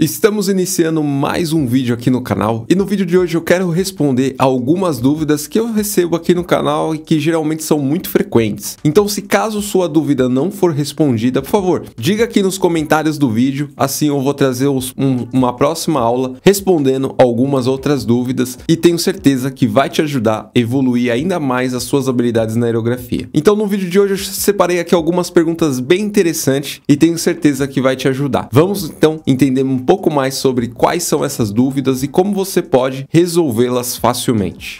Estamos iniciando mais um vídeo aqui no canal e no vídeo de hoje eu quero responder algumas dúvidas que eu recebo aqui no canal e que geralmente são muito frequentes. Então, se caso sua dúvida não for respondida, por favor, diga aqui nos comentários do vídeo, assim eu vou trazer uma próxima aula respondendo algumas outras dúvidas e tenho certeza que vai te ajudar a evoluir ainda mais as suas habilidades na aerografia. Então, no vídeo de hoje eu separei aqui algumas perguntas bem interessantes e tenho certeza que vai te ajudar. Vamos então entender um pouco mais sobre quais são essas dúvidas e como você pode resolvê-las facilmente.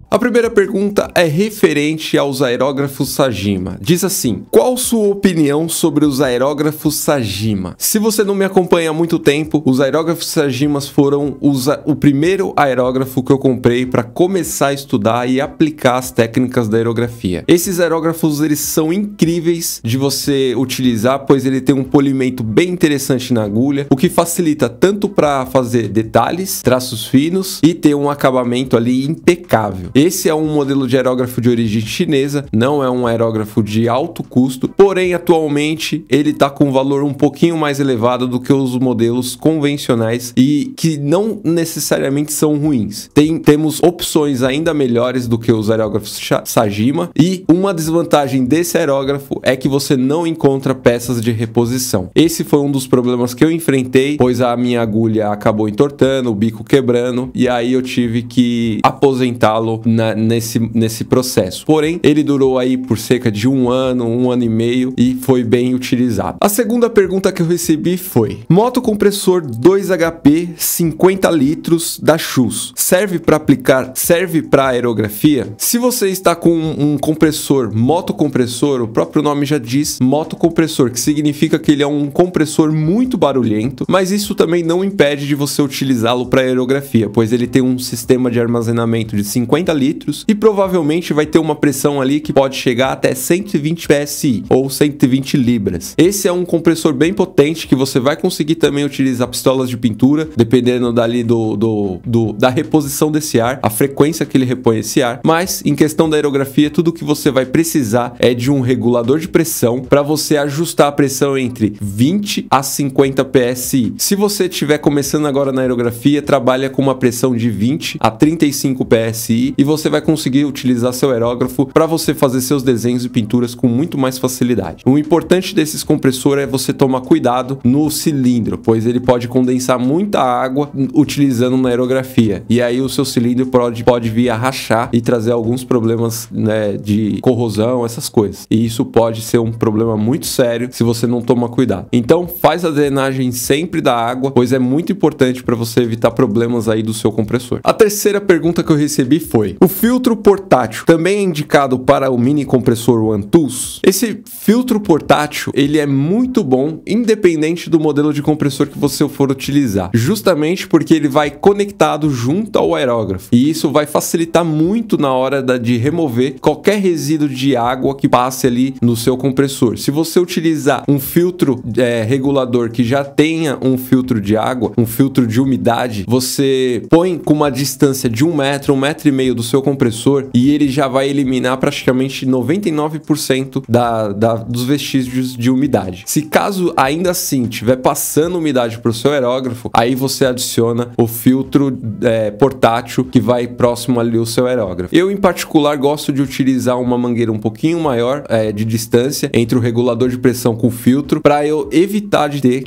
A primeira pergunta é referente aos aerógrafos Sajima. Diz assim: qual sua opinião sobre os aerógrafos Sajima? Se você não me acompanha há muito tempo, os aerógrafos Sajimas foram o primeiro aerógrafo que eu comprei para começar a estudar e aplicar as técnicas da aerografia. Esses aerógrafos eles são incríveis de você utilizar, pois ele tem um polimento bem interessante na agulha, o que facilita tanto para fazer detalhes, traços finos e ter um acabamento ali impecável. Esse é um modelo de aerógrafo de origem chinesa, não é um aerógrafo de alto custo, porém atualmente ele está com um valor um pouquinho mais elevado do que os modelos convencionais e que não necessariamente são ruins. Temos opções ainda melhores do que os aerógrafos Sajima e uma desvantagem desse aerógrafo é que você não encontra peças de reposição. Esse foi um dos problemas que eu enfrentei, pois a minha agulha acabou entortando, o bico quebrando e aí eu tive que aposentá-lo nesse processo. Porém, ele durou aí por cerca de um ano e meio e foi bem utilizado. A segunda pergunta que eu recebi foi: motocompressor 2HP 50 litros da Shoes serve para aerografia? Se você está com um compressor motocompressor, o próprio nome já diz motocompressor, que significa que ele é um compressor muito barulhento, mas isso também não impede de você utilizá-lo para aerografia, pois ele tem um sistema de armazenamento de 50 litros e provavelmente vai ter uma pressão ali que pode chegar até 120 psi ou 120 libras. Esse é um compressor bem potente que você vai conseguir também utilizar pistolas de pintura, dependendo dali da reposição desse ar, a frequência que ele repõe esse ar, mas em questão da aerografia, tudo que você vai precisar é de um regulador de pressão para você ajustar a pressão entre 20 a 50 psi. Se você estiver começando agora na aerografia, trabalha com uma pressão de 20 a 35 psi e você vai conseguir utilizar seu aerógrafo para você fazer seus desenhos e pinturas com muito mais facilidade. O importante desses compressores é você tomar cuidado no cilindro, pois ele pode condensar muita água utilizando na aerografia e aí o seu cilindro pode vir a rachar e trazer alguns problemas, né, de corrosão, essas coisas. E isso pode ser um problema muito sério se você não tomar cuidado. Então faz a drenagem sempre da água, pois é muito importante para você evitar problemas aí do seu compressor. A terceira pergunta que eu recebi foi: o filtro portátil também é indicado para o mini compressor One Tools? Esse filtro portátil, ele é muito bom, independente do modelo de compressor que você for utilizar, justamente porque ele vai conectado junto ao aerógrafo, e isso vai facilitar muito na hora de remover qualquer resíduo de água que passe ali no seu compressor. Se você utilizar um filtro regulador que já tenha um filtro de água, um filtro de umidade, você põe com uma distância de 1 metro, 1,5 metro do seu compressor e ele já vai eliminar praticamente 99% dos vestígios de umidade. Se caso ainda assim estiver passando umidade para o seu aerógrafo, aí você adiciona o filtro portátil que vai próximo ali ao seu aerógrafo. Eu em particular gosto de utilizar uma mangueira um pouquinho maior de distância entre o regulador de pressão com o filtro, para eu evitar de ter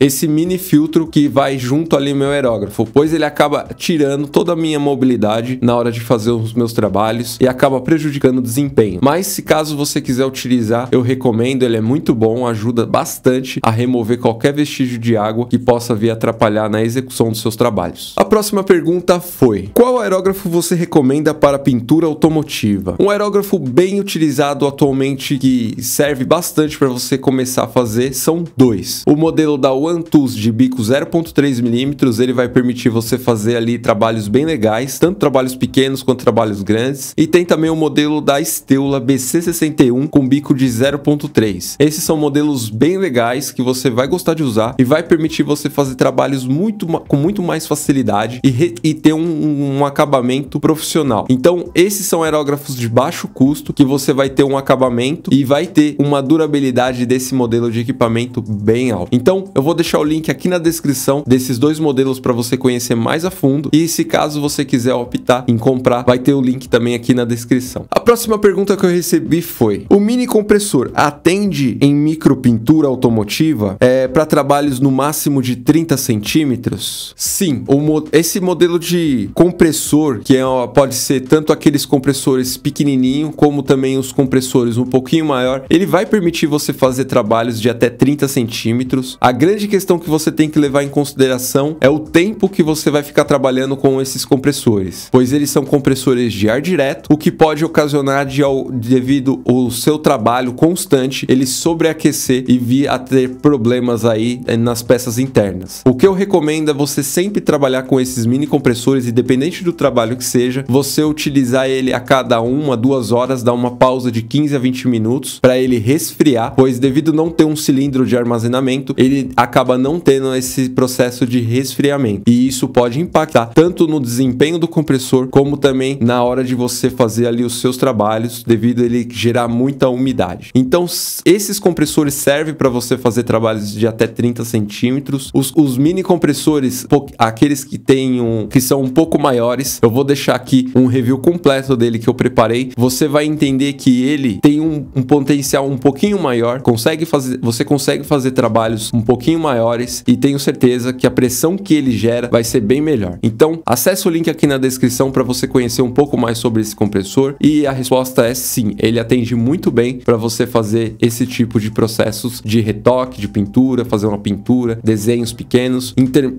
esse mini filtro que vai junto ali ao meu aerógrafo, pois ele acaba tirando toda a minha mobilidade na hora de fazer os meus trabalhos e acaba prejudicando o desempenho. Mas se caso você quiser utilizar, eu recomendo, ele é muito bom, ajuda bastante a remover qualquer vestígio de água que possa vir atrapalhar na execução dos seus trabalhos. A próxima pergunta foi: qual aerógrafo você recomenda para pintura automotiva? Um aerógrafo bem utilizado atualmente que serve bastante para você começar a fazer são dois. O modelo da One Tools de bico 0.3 mm, ele vai permitir você fazer ali trabalhos bem legais, tanto trabalhos trabalhos pequenos quanto trabalhos grandes. E tem também o modelo da Steula BC61 com bico de 0.3. Esses são modelos bem legais que você vai gostar de usar e vai permitir você fazer trabalhos com muito mais facilidade e ter um acabamento profissional. Então, esses são aerógrafos de baixo custo que você vai ter um acabamento e vai ter uma durabilidade desse modelo de equipamento bem alto. Então, eu vou deixar o link aqui na descrição desses dois modelos para você conhecer mais a fundo e se caso você quiser optar em comprar, vai ter o link também aqui na descrição. A próxima pergunta que eu recebi foi: o mini compressor atende em micropintura automotiva para trabalhos no máximo de 30 centímetros? Sim, esse modelo de compressor, que pode ser tanto aqueles compressores pequenininho como também os compressores um pouquinho maior, ele vai permitir você fazer trabalhos de até 30 centímetros. A grande questão que você tem que levar em consideração é o tempo que você vai ficar trabalhando com esses compressores, pois eles são compressores de ar direto, o que pode ocasionar devido ao seu trabalho constante, ele sobreaquecer e vir a ter problemas aí nas peças internas. O que eu recomendo é você sempre trabalhar com esses mini compressores, independente do trabalho que seja, você utilizar ele a cada 1 a 2 horas, dar uma pausa de 15 a 20 minutos para ele resfriar, pois devido não ter um cilindro de armazenamento, ele acaba não tendo esse processo de resfriamento e isso pode impactar tanto no desempenho do compressor como também na hora de você fazer ali os seus trabalhos, devido a ele gerar muita umidade. Então, esses compressores servem para você fazer trabalhos de até 30 centímetros. Os mini compressores, aqueles que são um pouco maiores, eu vou deixar aqui um review completo dele que eu preparei. Você vai entender que ele tem um potencial um pouquinho maior, você consegue fazer trabalhos um pouquinho maiores e tenho certeza que a pressão que ele gera vai ser bem melhor. Então, acesse o link aqui na descrição para você conhecer um pouco mais sobre esse compressor e a resposta é sim, ele atende muito bem para você fazer esse tipo de processos de retoque, de pintura, fazer uma pintura, desenhos pequenos,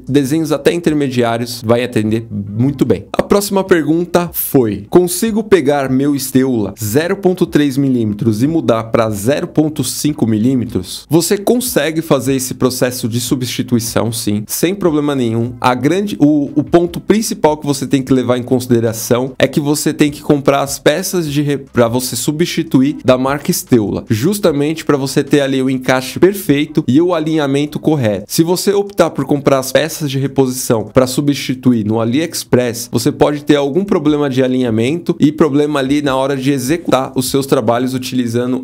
desenhos até intermediários, vai atender muito bem. A próxima pergunta foi: consigo pegar meu Steula 0.3 mm e mudar para 0.5 mm? Você consegue fazer esse processo de substituição, sim, sem problema nenhum. O ponto principal que você tem que levar em consideração é que você tem que comprar as peças para você substituir da marca Steula, justamente para você ter ali o encaixe perfeito e o alinhamento correto. Se você optar por comprar as peças de reposição para substituir no AliExpress, você pode ter algum problema de alinhamento e problema ali na hora de executar os seus trabalhos utilizando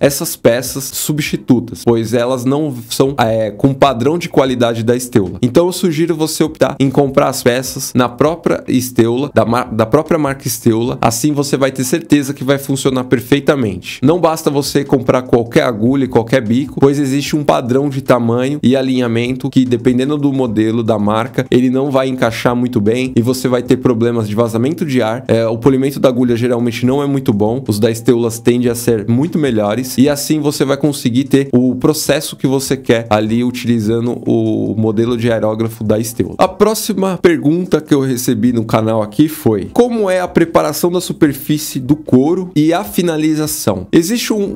essas peças substitutas, pois elas não são com padrão de qualidade da Steula. Então eu sugiro você optar em comprar as peças na própria Steula, da própria marca Steula, assim você vai ter certeza que vai funcionar perfeitamente. Não basta você comprar qualquer agulha e qualquer bico, pois existe um padrão de tamanho e alinhamento que, dependendo do modelo, da marca, ele não vai encaixar muito bem e você vai ter problemas de vazamento de ar. O polimento da agulha geralmente não é muito bom, os da Steula tendem a ser muito melhores e assim você vai conseguir ter o processo que você quer ali utilizando o modelo de aerógrafo da Steula. A próxima pergunta que eu recebi no canal aqui foi: como é a preparação da superfície do couro e a finalização?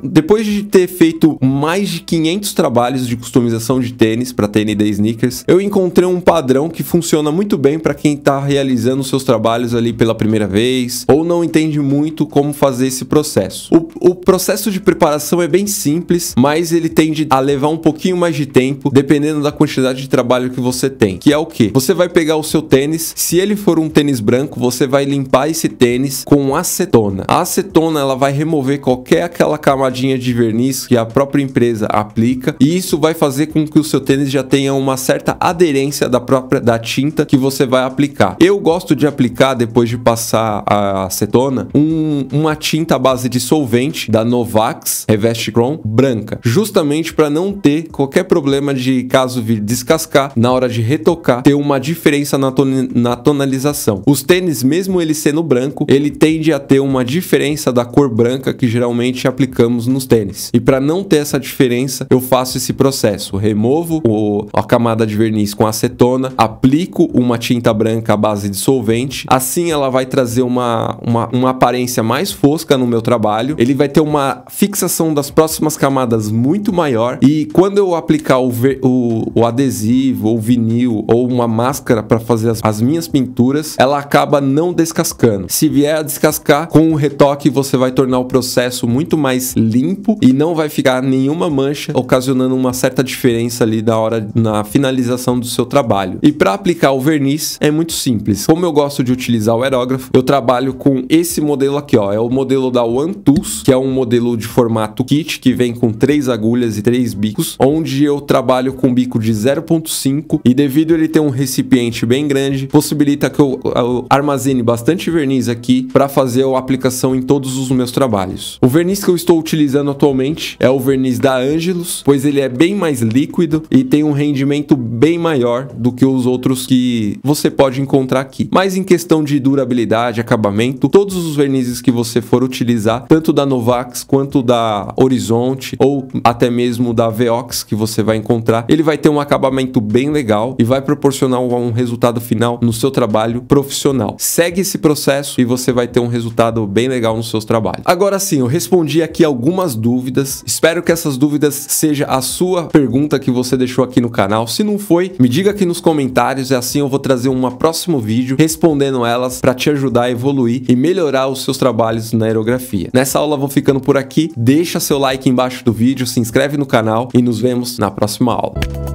Depois de ter feito mais de 500 trabalhos de customização de tênis para TND Sneakers, eu encontrei um padrão que funciona muito bem para quem está realizando seus trabalhos ali pela primeira vez ou não entende muito como fazer esse processo. O processo de preparação é bem simples, mas ele tende a levar um pouquinho mais de tempo, dependendo da quantidade de trabalho que você tem. Que é o quê? Você vai pegar o seu tênis, se ele for um tênis branco, você vai limpar esse tênis com acetona. A acetona, ela vai remover aquela camadinha de verniz que a própria empresa aplica, e isso vai fazer com que o seu tênis já tenha uma certa aderência da tinta que você vai aplicar. Eu gosto de aplicar, depois de passar a acetona, uma tinta à base de solvente da Novax Revest Chrome branca, justamente para não ter qualquer problema de, caso vir descascar, na hora de retocar, ter uma diferença na tonalização. Os tênis, mesmo ele sendo branco, ele tende a ter uma diferença da cor branca que geralmente aplicamos nos tênis. E para não ter essa diferença, eu faço esse processo. Removo a camada de verniz com acetona, aplico uma tinta branca à base de solvente normalmente. Assim ela vai trazer uma aparência mais fosca no meu trabalho. Ele vai ter uma fixação das próximas camadas muito maior. E quando eu aplicar o adesivo, ou vinil, ou uma máscara para fazer as minhas pinturas, ela acaba não descascando. Se vier a descascar, com o retoque você vai tornar o processo muito mais limpo e não vai ficar nenhuma mancha, ocasionando uma certa diferença ali na finalização do seu trabalho. E para aplicar o verniz é muito simples. Como eu gosto de utilizar o aerógrafo, eu trabalho com esse modelo aqui, ó. É o modelo da One Tools, que é um modelo de formato kit que vem com 3 agulhas e 3 bicos, onde eu trabalho com bico de 0.5 e devido a ele ter um recipiente bem grande, possibilita que eu armazene bastante verniz aqui para fazer a aplicação em todos os meus trabalhos. O verniz que eu estou utilizando atualmente é o verniz da Angelus, pois ele é bem mais líquido e tem um rendimento bem maior do que os outros que você pode encontrar aqui. Mas em questão de durabilidade, acabamento, todos os vernizes que você for utilizar, tanto da Novax quanto da Horizonte ou até mesmo da Veox que você vai encontrar, ele vai ter um acabamento bem legal e vai proporcionar um resultado final no seu trabalho profissional. Segue esse processo e você vai ter um resultado bem legal nos seus trabalhos. Agora sim, eu respondi aqui algumas dúvidas. Espero que essas dúvidas seja a sua pergunta que você deixou aqui no canal. Se não foi, me diga aqui nos comentários e assim eu vou trazer um próximo vídeo respondendo elas para te ajudar a evoluir e melhorar os seus trabalhos na aerografia. Nessa aula eu vou ficando por aqui. Deixa seu like embaixo do vídeo, se inscreve no canal e nos vemos na próxima aula.